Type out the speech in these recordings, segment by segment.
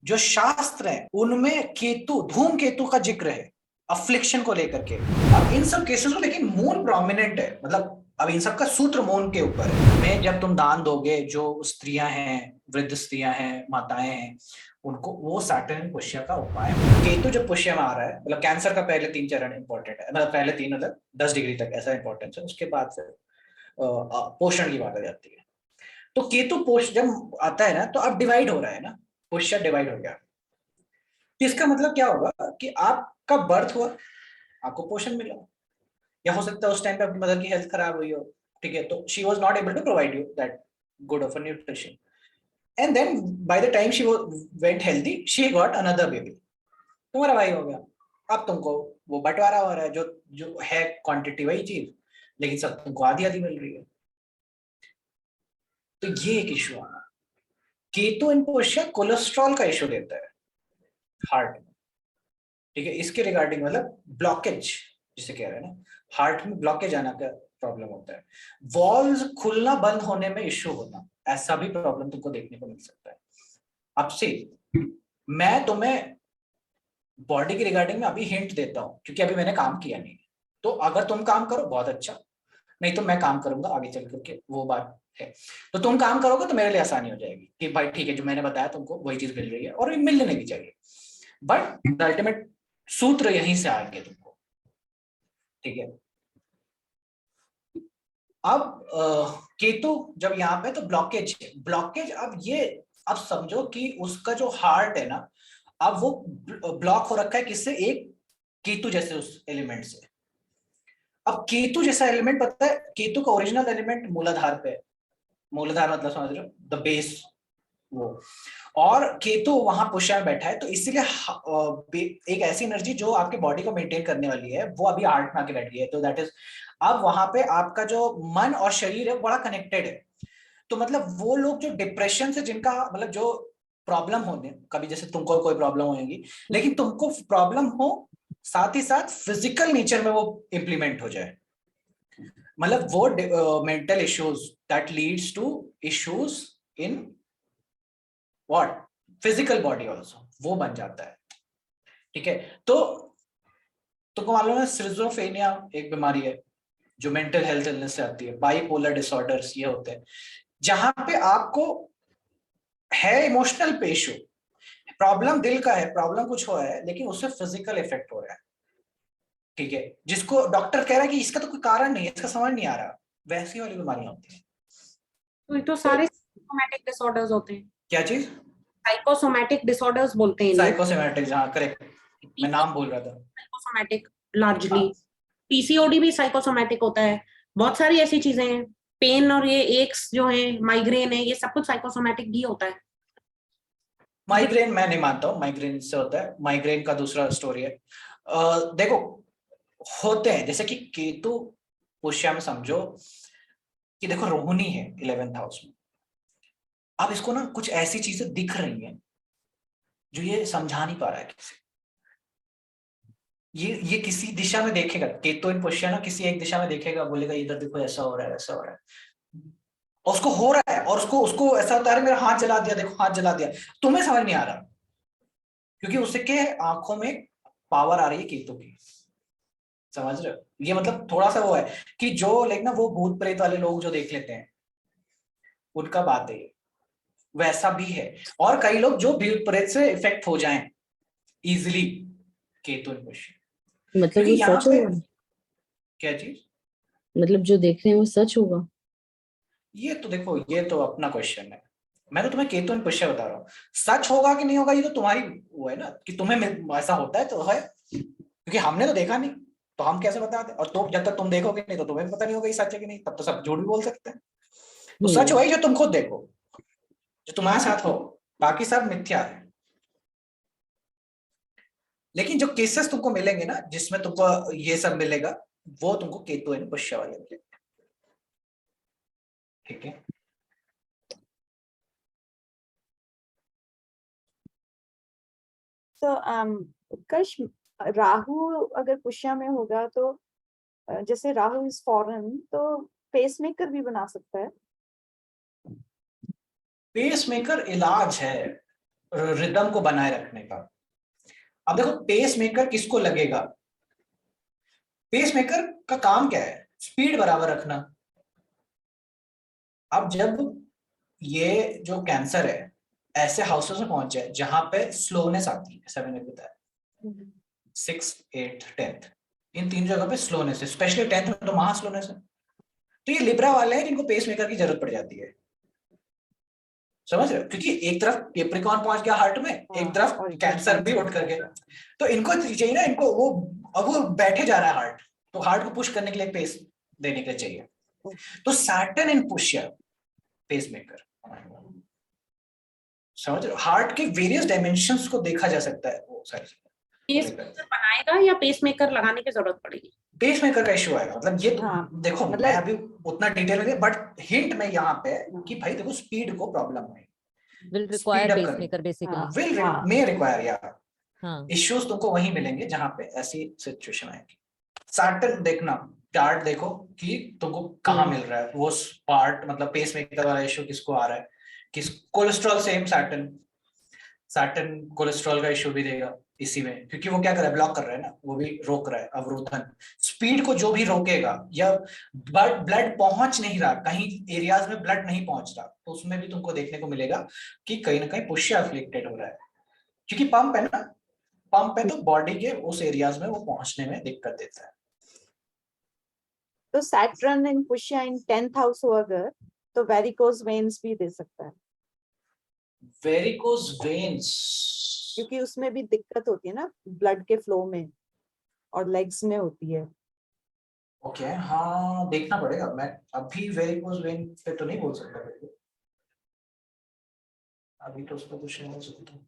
जो शास्त्र है उनमें केतु, धूम केतु का जिक्र है अफ्लिक्शन को लेकर के। अब इन सब केसेस में लेकिन मून प्रोमिनेंट है, मतलब अब इन सब का सूत्र मून के ऊपर है। मैं जब तुम दान दोगे, जो स्त्रियां हैं, वृद्ध स्त्रियां हैं, माताएं हैं, उनको वो सैटर्न पुष्य का उपाय। केतु जब पुष्य में आ रहा है, मतलब कैंसर का पहले 3 चरण इंपॉर्टेंट है, मतलब पहले 3 मतलब 10 डिग्री तक ऐसा इंपॉर्टेंस है, उसके बाद फिर पोषण की बात आ जाती है। तो केतु पोष जब आता है ना, तो अब डिवाइड हो रहा है ना, पुष्य डिवाइड हो गया। तो इसका मतलब क्या होगा कि आपका बर्थ हुआ, आपको पोषण मिला, या हो सकता है उस टाइम पे आपकी मदर की हेल्थ खराब हुई हो, ठीक है, तो she was not able to provide you that good of a nutrition, and then by the time she went healthy she got another baby, तुम्हारा भाई हो गया। अब तुमको वो बंटवारा हो रहा है, जो जो है क्वांटिटी वही चीज, लेकिन सब तुमको आधी आधी मिल रही है। तो ये एक इशू आना। केतु इन पोषण कोलेस्ट्रॉल का इशू देता है हार्ट में, ठीक है, इसके रिगार्डिंग मतलब ब्लॉकेज जिसे कह रहे हैं ना, हार्ट में ब्लॉकेज आना का प्रॉब्लम होता है। वॉल्व खुलना बंद होने में इश्यू होना, ऐसा भी प्रॉब्लम तुमको देखने को मिल सकता है। अब से मैं तुम्हें बॉडी के रिगार्डिंग में अभी हिंट देता हूं, क्योंकि अभी मैंने काम किया नहीं है। तो अगर तुम काम करो बहुत अच्छा, नहीं तो मैं काम करूंगा आगे चल करके, वो बात है। तो तुम काम करोगे तो मेरे लिए आसानी हो जाएगी कि भाई ठीक है, जो मैंने बताया तुमको वही चीज मिल रही है, और मिलने भी चाहिए। बट अल्टीमेट सूत्र यहीं से आएंगे तुमको, ठीक है। अब केतु जब यहाँ पे, तो ब्लॉकेज है, ब्लॉकेज। अब ये, अब समझो कि उसका जो हार्ट है ना, अब वो ब्लॉक हो रखा है किससे, एक केतु जैसे उस एलिमेंट से। अब केतु जैसा एलिमेंट, पता है केतु का ओरिजिनल एलिमेंट मूलाधार पे है। मूलाधार मतलब समझ रहे हो, द बेस, वो। और केतु वहां पुष्य में बैठा है, तो इसीलिए एक ऐसी एनर्जी जो आपके बॉडी को मेंटेन करने वाली है, वो अभी हार्ट में आके बैठ गई है, तो दैट इज, अब वहां पे आपका जो मन और शरीर है बड़ा कनेक्टेड है। तो मतलब वो लोग जो डिप्रेशन से जिनका मतलब जो प्रॉब्लम होने, कभी जैसे तुमको कोई प्रॉब्लम होगी, लेकिन तुमको प्रॉब्लम हो, साथ ही साथ फिजिकल नेचर में वो इंप्लीमेंट हो जाए, मतलब वो mental issues that leads to issues in what, physical body also, वो बन जाता है, ठीक है। तो तुमको मालूम है सिजोफ्रेनिया एक बीमारी है जो मेंटल हेल्थ इलनेस से आती है, बाइपोलर डिसऑर्डर्स ये होते हैं, जहां पे आपको है इमोशनल पे इशू, प्रॉब्लम दिल का है, प्रॉब्लम कुछ हो है, लेकिन उससे फिजिकल इफेक्ट हो रहा है, ठीक है, जिसको डॉक्टर कह रहा है कि इसका तो कोई कारण नहीं है, इसका समझ नहीं आ रहा, वैसी वाली बीमारियां होती है। तो ये तो तो सारे साइकोसोमैटिक डिसऑर्डर्स होते हैं। क्या चीज? साइकोसोमैटिक डिसऑर्डर्स बोलते हैं इन्हें। साइकोसेमेटिक्स, हाँ करेक्ट, मैं नाम भूल रहा था। Psychosomatic largely. हाँ, पीसीओडी भी साइकोसोमैटिक होता है। बहुत सारी ऐसी चीजें हैं। पेन और ये एक्स जो है, माइग्रेन है, ये सब कुछ साइकोसोमैटिक ही होता है। ये माइग्रेन मैं नहीं मानता हूँ, माइग्रेन से होता है, माइग्रेन का दूसरा स्टोरी है। देखो, होते हैं जैसे कि केतु पुष्य में समझो कि देखो रोहिणी है 11th हाउस में, अब इसको ना कुछ ऐसी चीजें दिख रही हैं जो ये समझा नहीं पा रहा है किसी, ये किसी दिशा में देखेगा, केतु इन पुष्य ना किसी एक दिशा में देखेगा, बोलेगा इधर देखो ऐसा हो रहा है, ऐसा हो रहा है, और उसको हो रहा है, और उसको उसको ऐसा होता है, मेरा हाथ जला दिया, देखो हाथ जला दिया, तुम्हें समझ नहीं आ रहा, क्योंकि उसके आंखों में पावर आ रही है केतु की, समझ रहे हो, ये मतलब थोड़ा सा वो है कि जो लाइक ना वो भूत प्रेत वाले लोग जो देख लेते हैं, उनका बात है ये, वैसा भी है। और कई लोग जो भूत प्रेत से इफेक्ट हो जाएं इजिली, केतु क्वेश्चन, मतलब क्योंकि वो यहाँ सच पे होगा? क्या चीज, मतलब जो देख रहे हैं वो सच होगा? ये तो देखो ये तो अपना क्वेश्चन है, मैं तो तुम्हें केतु क्वेश्चन बता रहा हूँ, सच होगा कि नहीं होगा ये तो तुम्हारी वो है ना, कि तुम्हें ऐसा होता है तो है, क्योंकि हमने तो देखा नहीं, तो हम कैसे बता दें, और तुम जब तक तुम देखोगे नहीं तो तुम्हें भी पता नहीं होगा ये सच है कि नहीं, तब तो सब झूठ भी बोल सकते हैं। तो सच हम्म। वही जो तुम खुद देखो, जो तुम्हारे साथ हो, बाकी सब मिथ्या है। लेकिन जो केसेस तुमको मिलेंगे ना जिसमें तुमको ये सब मिलेगा, वो तुमको केतु एंड पुष्य वाले मिलेंगे, ठीक है। तो उत्कर्ष, राहु अगर पुष्य में होगा तो जैसे राहु इज फॉरेन, तो पेसमेकर भी बना सकता है। पेस मेकर इलाज है, रिदम को बनाए रखने का। अब देखो पेस मेकर किसको लगेगा, पेस मेकर का काम क्या है, स्पीड बराबर रखना। अब जब ये जो कैंसर है ऐसे हाउसेस में पहुंच जाए जहां पे स्लोनेस आती है, जैसा मैंने बताया 6, 8, 10 इन 3 जगह पे स्लोनेस है, स्पेशली 10th में तो महा स्लोनेस है। तो ये लिब्रा वाले हैं जिनको पेस मेकर की जरूरत पड़ जाती है, समझ रहे हो, क्योंकि एक तरफ केप्रिकॉन पहुंच गया हार्ट में, एक तरफ और कैंसर भी उठ करके, तो इनको चाहिए ना, इनको वो अब वो बैठे जा रहा है हार्ट, तो हार्ट को पुश करने के लिए पेस देने के लिए चाहिए। तो सैटर्न इन पुष्य पेस मेकर, समझ रहे हो, हार्ट के वेरियस डायमेंशंस को देखा जा सकता है वो सारी चीजें। पेसमेकर बनाएगा या पेसमेकर लगाने की जरूरत पड़ेगी? पेस मेकर का इश्यू आएगा, मतलब ये तो हाँ, देखो मतलब मैं अभी उतना डिटेल में, बट हिंट में यहाँ पे कि भाई देखो स्पीड को प्रॉब्लम है, will Speed require up pacemaker basically. Will हाँ। मे रिक्वायर या हाँ इश्यूज तुमको वहीं मिलेंगे जहां पे ऐसी सिचुएशन आएगी। सैटर्न देखना, चार्ट देखो कि तुमको कहाँ मिल रहा है वो पार्ट, मतलब पेस मेकर वाला इश्यू किसको आ रहा है, किस कोलेस्ट्रॉल, सेम सैटर्न कोलेस्ट्रॉल का इश्यू भी देगा इसी में, क्योंकि वो क्या कर रहा है, ब्लॉक कर रहा है ना, वो भी रोक रहा है, अवरोधन। स्पीड को जो भी रोकेगा, या ब्लड पहुंच नहीं रहा, कहीं एरियाज में ब्लड नहीं पहुंच रहा, तो उसमें भी तुमको देखने को मिलेगा कि कहीं ना कहीं पुष्य अफ्लिक्टेड हो रहा है, क्योंकि पंप है ना, पंप है तो बॉडी के उस एरियाज में वो पहुंचने में दिक्कत देता है। तो सैटर्न इन पुष्य इन 10th हाउस हो अगर, तो वेरिकोज वेन्स भी दे सकता है, वेरिकोज वेन्स, क्योंकि उसमें भी दिक्कत होती है ना ब्लड के फ्लो में, और लेग्स में होती है। ओके हाँ देखना पड़ेगा, मैं अभी वेरिकोज वेन पे तो नहीं बोल सकता मेरे को, अभी तो उसका कुछ नहीं बोल सकता।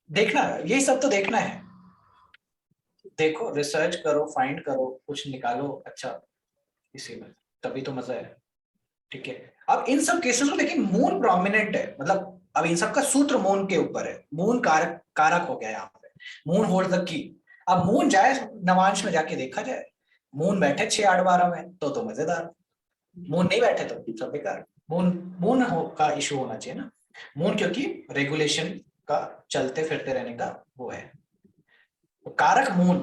देखना, यही सब तो देखना है, देखो रिसर्च करो, फाइंड करो, कुछ निकालो अच्छा इसी में, तभी तो मजा है। ठीक है, अब इन सब केसेस में लेकिन मून प्रोमिनेंट है, मतलब अब इन सब का सूत्र मून के ऊपर है, मून कारक कारक हो गया यहाँ पे, मून होल्ड द की। अब मून जाए नवांश में जाके देखा जाए, मून बैठे 6, 8, 12 में तो मजेदार, मून नहीं बैठे तो सब बेकार। मून मून का इशू होना चाहिए ना, मून क्योंकि रेगुलेशन का, चलते फिरते रहने का वो है, तो कारक मून।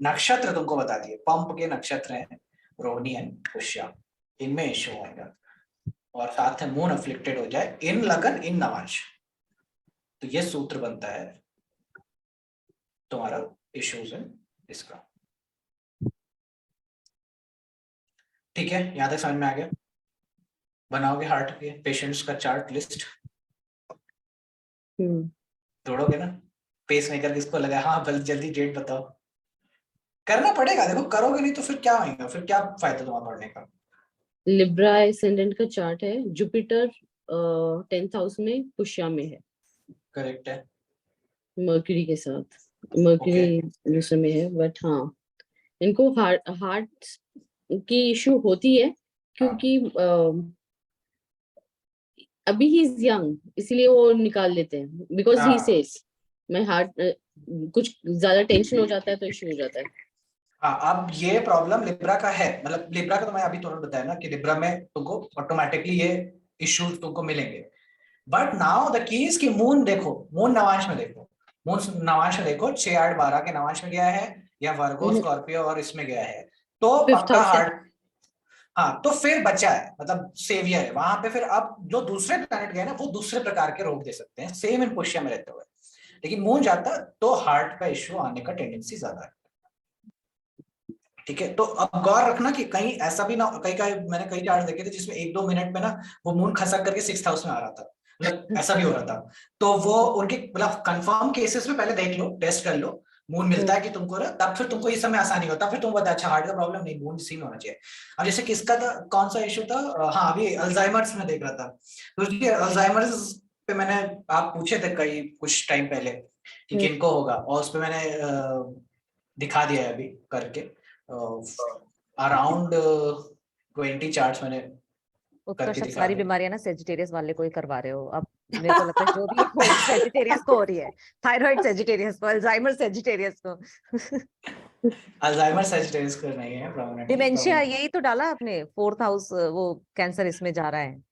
नक्षत्र तुमको बता दिए, पंप के नक्षत्र हैं रोहिणी एंड पुष्या, इनमें इश्यू आएगा, और साथ में मून अफ्लिक्टेड हो जाए इन लगन इन नवांश, तो ये सूत्र बनता है तुम्हारा इश्यूज इन इसका। ठीक है, यहां तक समझ में आ गया? बनाओगे हार्ट के पेशेंट्स का चार्ट लिस्ट, तोड़ोगे ना, पेस मेकर किसको लगा, हाँ जल्दी डेट बताओ, करना पड़ेगा, देखो करोगे नहीं तो फिर क्या होगा, फिर क्या फायदा तुम्हारा पढ़ने का। लिब्रा एसेंडेंट का चार्ट है, जुपिटर 10th हाउस में पुष्या में है, करेक्ट है, मर्क्यूरी के साथ, मर्क्यूरी दूसरे में है, बट हाँ इनको हार्ट की इशू होती है, क्योंकि अभी ही इज यंग, इसलिए वो निकाल लेते हैं, बिकॉज ही सेज मैं हार्ट कुछ ज्यादा टेंशन हो जाता है तो इशू हो जाता है। हाँ, अब ये प्रॉब्लम लिब्रा का है, मतलब लिब्रा का तो मैं अभी तुरंत बताया ना कि लिब्रा में तुमको ऑटोमेटिकली ये इश्यूज तुमको मिलेंगे, but now the key is कि मून देखो, मून नवांश में देखो, मून नवांश में देखो 6, 8, 12 के नवांश में गया है, या वर्गो स्कॉर्पियो और इसमें गया है, तो पक्का हार्ट। हाँ, तो फिर बचा है, मतलब सेवियर है वहां पे, फिर अब जो दूसरे प्लैनेट गए ना वो दूसरे प्रकार के रोग दे सकते हैं सेम इन पुष्य में रहते हुए, लेकिन मून जाता तो हार्ट का इश्यू आने का टेंडेंसी ज्यादा है। ठीक है, तो अब गौर रखना कि कहीं ऐसा भी ना, मैंने कई चार्ट देखे थे जिसमें 1-2 मिनट में ना वो मून खसक करके 6th हाउस में आ रहा था, मतलब ऐसा भी हो रहा था, तो वो उनके मतलब कंफर्म केसेस में पहले देख लो, टेस्ट कर लो, मून मिलता है कि तुमको ना, तब फिर तुमको इस समय आसानी होता, फिर तुम बता अच्छा हार्ट का प्रॉब्लम नहीं, मून इसी में होना चाहिए। अब जैसे किसका था, कौन सा इशू था, हाँ अभी अल्जाइमर्स में देख रहा था, तो अल्जाइमर्स पे मैंने, आप पूछे थे कई कुछ टाइम पहले कि किनको होगा, और उस पे मैंने दिखा दिया है अभी करके, अराउंड 20 चार्ट्स मैंने उत्कर्ष, करके अब दिखा सारी दिया। बीमारियां ना सेजिटेरियस वाले को ही करवा रहे हो, अब मेरे को लगता है जो भी हो सेजिटेरियस को हो रही है, थायराइड सेजिटेरियस को, अल्जाइमर सेजिटेरियस को, अल्जाइमर सेजिटेरियस का नहीं है, डिमेंशिया, यही तो डाला आपने 4th हाउस, वो कैंसर इसमें जा रहा है,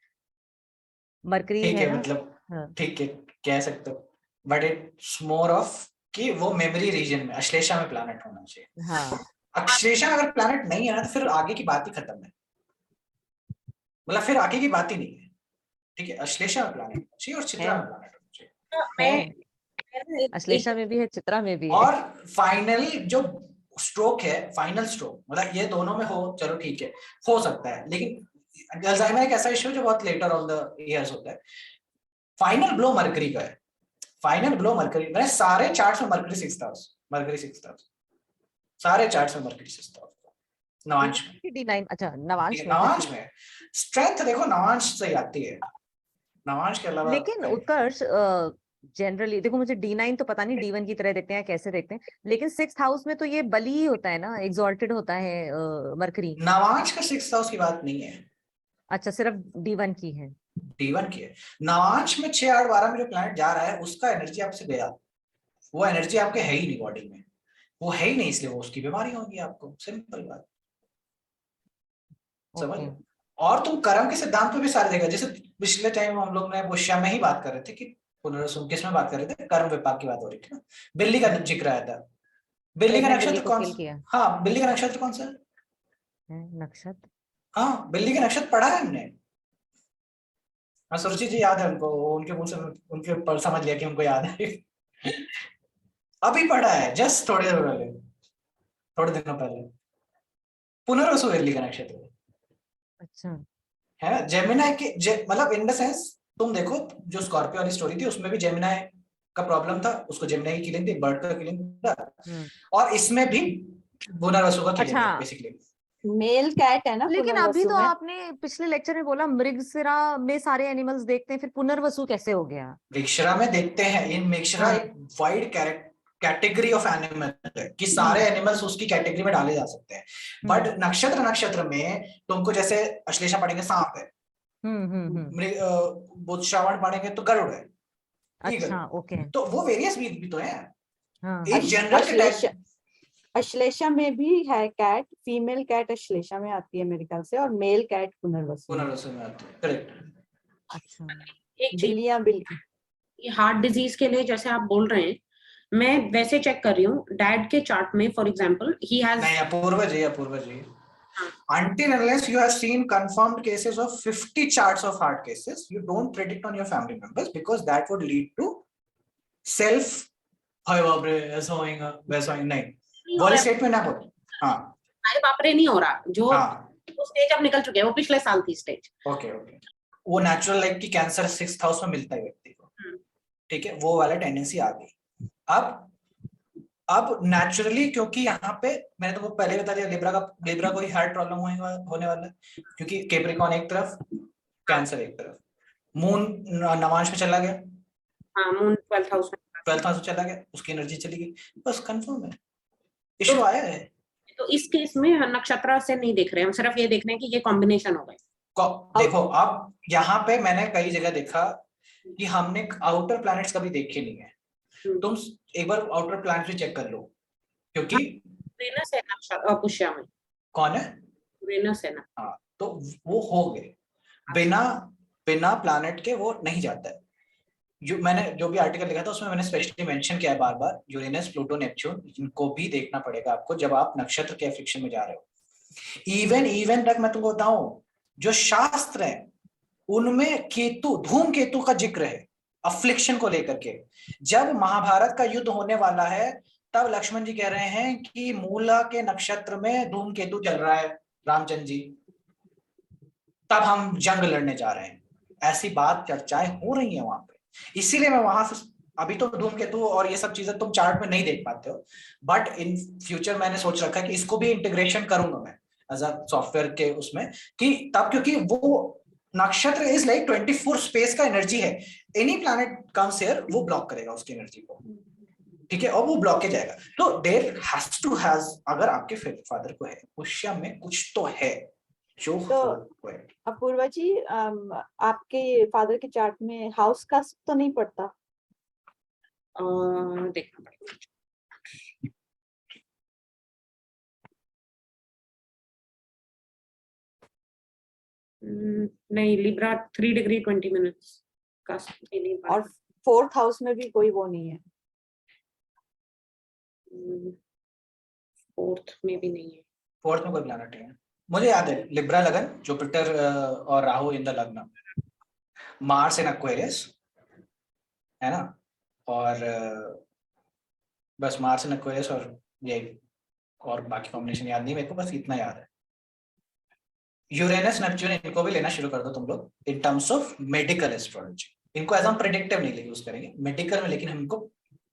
मरकरी ठीक है है ना। मतलब हाँ ठीक है कह सकते हो, बट इट्स मोर ऑफ कि वो मेमोरी रीजन में अश्लेषा में प्लैनेट होना चाहिए। हाँ अश्लेषा में अगर प्लैनेट नहीं है ना तो फिर आगे की बात ही खत्म है, मतलब फिर आगे की बात ही नहीं है। ठीक है, अश्लेषा में प्लैनेट होना चाहिए और चित्रा है में प्लैनेट होना चाहिए। मैं है अश्लेषा में भी है, चित्रा में भी है। और फाइनली जो स्ट्रोक है, फाइनल स्ट्रोक, मतलब ये दोनों में हो, चलो ठीक है, हो सकता है, लेकिन अल्जाइमर एक ऐसा इश्यू जो बहुत लेटर ऑन द ईयर्स होता है। फाइनल ब्लो मरकरी का है, फाइनल ब्लो मरकरी, मैंने सारे चार्ट्स में mercury 6th house, mercury 6th house, सारे चार्ट्स में मरकरी 6th हाउस, नवांश में। D9 अच्छा ठीक नवांश है, में फिर नवांश में स्ट्रेंथ देखो नवांश से ही आती है, नवांश के अलावा लेकिन है। उत्कर्ष जनरली देखो, मुझे D9 तो पता नहीं D1 की तरह देखते हैं कैसे देखते हैं, लेकिन 6th हाउस में तो ये बली ही होता है ना, एग्जॉल्टेड होता है मरकरी। नवांश का 6th हाउस की बात नहीं है, अच्छा सिर्फ D1 की है। D1 की है। नवांश में 6 8 12 में जो प्लैनेट जा रहा है उसका एनर्जी आपसे गया, वो एनर्जी आपके है ही नहीं बॉडी में, वो है ही नहीं, इसलिए वो उसकी बीमारी होगी आपको, सिंपल बात, समझ। ओके और तुम कर्म के सिद्धांत पे भी सारे देखा, जैसे पिछले टाइम हम लोग ने पुष्या में ही बात कर रहे थे कि पुनर्वसु किस में बात कर रहे थे, कर्म विपाक की बात हो रही थी ना, बिल्ली का जिक्र आया था। बिल्ली का प्रेग्नेंट बिल्ली नक्षत्र को कौन किल सा? किया हाँ, बिल्ली का नक्षत्र कौन सा है? है नक्षत्र। हाँ, बिल्ली का नक्षत्र पढ़ा है हमने। हाँ, सुरुचि जी याद है उनको, उनके मुंह से उनके ऊपर समझ लिया कि उनको याद है। अभी पढ़ा है, जस्ट थोड़े देर पहले, थोड़े दिनों पहले। पुनर्वसु बिल्ली का नक्षत्र अच्छा है, जेमिनाई के मतलब इन द सेंस, तुम देखो जो स्कॉर्पियो वाली स्टोरी थी उसमें भी जेमिनाई का प्रॉब्लम था, उसको जेमिनाई की किलिंग थी, बर्ड का किलिंग था, हम्म और इसमें भी पुनर्वसु का किलिंग अच्छा, है बेसिकली। मेल कैट है ना लेकिन अभी पुनर्वसु तो में। आपने पिछले लेक्चर में बोला मृगशिरा में सारे एनिमल्स देखते हैं, फिर पुनर्वसु कैसे हो गया। मिक्सरा में देखते हैं, इन मिक्सरा हाँ एक वाइड कैटेगरी ऑफ एनिमल है कि सारे हम्म एनिमल्स उसकी कैटेगरी में डाले जा सकते हैं, बट हम्म नक्षत्र नक्षत्र में तुमको जैसे अश्लेषा पढ़ेंगे सांप है, श्रावण पढ़ेंगे तो गरुड़ है, ईगल, अच्छा ओके तो वो वेरियस भी तो है, हाँ एक हाँ जनरल अश्लेषा, अश्लेषा में भी है कैट, फीमेल कैट अश्लेषा में आती है मेरे ख्याल से, और मेल कैट पुनर्वसु में। पुनर्वसु में आते हैं, करेक्ट। अच्छा एक चीज, बिल्लियां बिल्ली ये हार्ट डिजीज के लिए जैसे आप बोल रहे हैं, मैं वैसे चेक कर रही हूँ डैड के चार्ट में, फॉर एग्जांपल ही हैज, नहीं, अपूर्व जी, अपूर्व जी, until unless you have seen confirmed cases of 50 charts of heart cases, you don't predict on your family members because that would lead to self, हाय बाप रे ऐसा होएगा वैसा होएगा, नहीं, नहीं हो वाली रहा है, स्टेटमेंट आप, हाँ अरे बाप रे नहीं हो रहा, जो हाँ, वो स्टेज अब निकल चुके हैं, वो पिछले साल थी स्टेज। ओके ओके, वो नेचुरल लाइक की कैंसर 6th हाउस में मिलता है व्यक्ति को, ठीक है, वो वाला टेंडेंसी आ गई। अब नेचुरली, क्योंकि यहाँ पे मैंने तुमको पहले बता दिया, लिब्रा को ही हार्ट प्रॉब्लम होने वाला है, क्योंकि कैप्रिकॉन एक तरफ, कैंसर एक तरफ, मून नवांश में चला गया, हाँ मून 12th हाउस में। 12th हाउस में चला गया, उसकी एनर्जी चली गई, बस कंफर्म है, तो इशू आया है। तो इस केस में नक्षत्र से नहीं देख रहे हैं हम, सिर्फ ये देख रहे हैं कि ये कॉम्बिनेशन हो गए। देखो अब यहाँ पे मैंने कई जगह देखा कि हमने आउटर प्लैनेट्स कभी देखे नहीं है, तुम एक बार आउटर प्लैनेट्स भी चेक कर लो, क्योंकि यूरेनस है नक्षत्र पुष्या में, कौन है, यूरेनस है ना। हाँ, तो वो हो गए, बिना बिना प्लैनेट के वो नहीं जाता है। मैंने जो भी आर्टिकल लिखा था उसमें मैंने स्पेशली मेंशन किया है बार बार, यूरेनस प्लूटो नेपच्यून, इनको भी देखना पड़ेगा आपको जब आप नक्षत्र के एफिक्शन में जा रहे हो। इवन तक मैं तुमको बताऊं, जो शास्त्र है उनमें केतु, धूम केतु का जिक्र है अफ्लिक्शन को लेकर के। जब महाभारत का युद्ध होने वाला है तब लक्ष्मण जी कह रहे हैं कि मूला के नक्षत्र में धूम केतु चल रहा है रामचंद्र जी, तब हम जंग लड़ने जा रहे हैं, ऐसी बात चर्चाएं हो रही है वहां पे, इसीलिए मैं वहां से, अभी तो धूमकेतु और ये सब चीजें तुम चार्ट में नहीं देख पाते हो, बट इन फ्यूचर मैंने सोच रखा है कि इसको भी इंटीग्रेशन करूंगा मैं एज अ सॉफ्टवेयर के उसमें, कि तब क्योंकि वो नक्षत्र इज लाइक 24 स्पेस का एनर्जी है, एनी प्लैनेट कम्स हियर वो ब्लॉक करेगा उसकी एनर्जी को, ठीक है, और वो ब्लॉकेज आएगा, तो देयर हैज टू हैज, अगर आपके फादर को है पुष्य में कुछ तो है जो तो हो है। अपूर्वा जी, आपके फादर के चार्ट में हाउस का तो नहीं पड़ता? देखना पड़ेगा। नहीं, लिब्रा 3 डिग्री 20 मिनट्स का नहीं और 4th हाउस में भी कोई वो नहीं है। फोर्थ में भी नहीं है। फोर्थ में कोई प्लैनेट नहीं है। मुझे याद है लिब्रा लगन, जुपिटर और राहु इन द लग्न, मार्स इन एक्वेरियस, है ना, और बस मार्स इन एक्वेरियस और बाकी कॉम्बिनेशन याद नहीं मेरे को, बस इतना याद है। यूरेनस नेपच्यून इनको भी लेना शुरू कर दो तुम लोग in terms of medical astrology. इनको एज हम प्रेडिक्टिव नहीं यूज करेंगे मेडिकल में, लेकिन हम इनको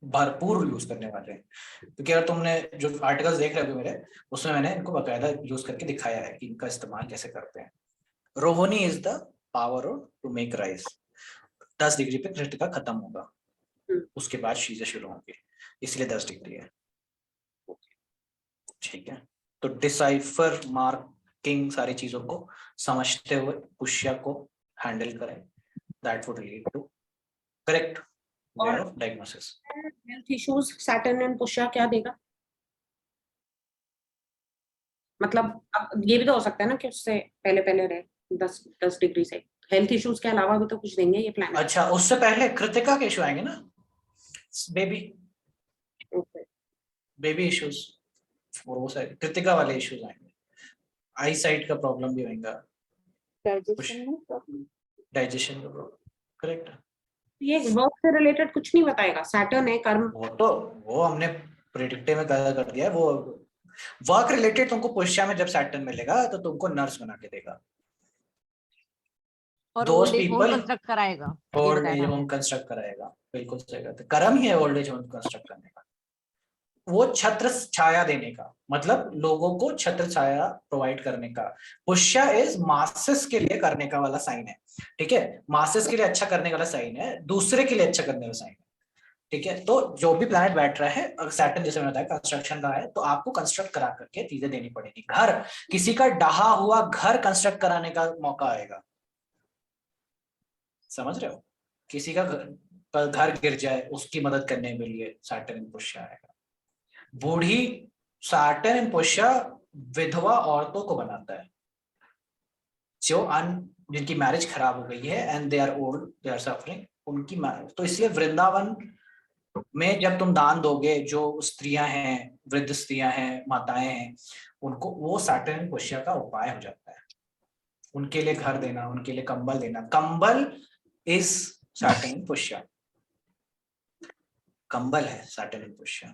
भरपूर यूज करने वाले हैं, क्योंकि अगर तुमने जो आर्टिकल्स देख रहे हो मेरे, उसमें मैंने इनको बकायदा यूज करके दिखाया है कि इनका इस्तेमाल कैसे करते हैं। Rohini is the power to make rice. 10 degree पे कृतिका खत्म होगा, उसके बाद चीजें शुरू होंगी, इसलिए 10 डिग्री है। ठीक है, तो डिसाइफर मार्किंग सारी चीजों को समझते हुए पुष्य को हैंडल करें, that would lead to correct way of diagnosis. Health issues Saturn and Pushya क्या देगा? मतलब अब ये भी तो हो सकता है ना कि उससे पहले रहे 10 डिग्री से। हेल्थ इश्यूज के अलावा भी तो कुछ देंगे ये प्लान। अच्छा, उससे पहले कृतिका के इशू आएंगे ना, बेबी इश्यूज, वो सारे कृतिका वाले इश्यूज आएंगे। आई साइट का प्रॉब्लम भी होगा, डाइजेशन का प्रॉब्लम, करेक्ट। ये वर्क से रिलेटेड कुछ नहीं बताएगा, सैटर्न है कर्म। वो हमने प्रेडिक्टिव में कर दिया है। वो वर्क रिलेटेड तुमको पुष्य में जब सैटर्न मिलेगा तो तुमको नर्स बना के देगा, और Those old age home people- construct कराएगा। ओल्ड एज होम कंस्ट्रक्ट कराएगा, बिल्कुल सही बात है। कर्म ही है ओल्ड एज होम कंस्ट्रक्ट करने का, वो छत्र छाया देने का, मतलब लोगों को छत्र छाया प्रोवाइड करने का। पुष्य इज मासेस के लिए करने का वाला साइन है, ठीक है, मासेस के लिए अच्छा करने वाला साइन है, दूसरे के लिए अच्छा करने वाला साइन है, ठीक है। तो जो भी प्लैनेट बैठ रहा है, अगर सैटर्न जैसे मैंने बताया कंस्ट्रक्शन का है, तो आपको कंस्ट्रक्ट करा करके चीजें देनी पड़ेगी। घर, किसी का डहा हुआ घर कंस्ट्रक्ट कराने का मौका आएगा, समझ रहे हो, किसी का घर गिर जाए उसकी मदद करने के लिए सैटर्न पुष्य आएगा। बूढ़ी सैटर्न पुष्य विधवा औरतों को बनाता है, जो जिनकी मैरिज खराब हो गई है and they are old, they are suffering, उनकी मैरिज। तो इसलिए वृंदावन में जब तुम दान दोगे, जो स्त्रियां हैं, वृद्ध स्त्रियां हैं, माताएं हैं, उनको वो सैटर्न पुष्य का उपाय हो जाता है। उनके लिए घर देना, उनके लिए कंबल देना। कंबल इज सैटर्न पुष्य, कंबल है सैटर्न पुष्य।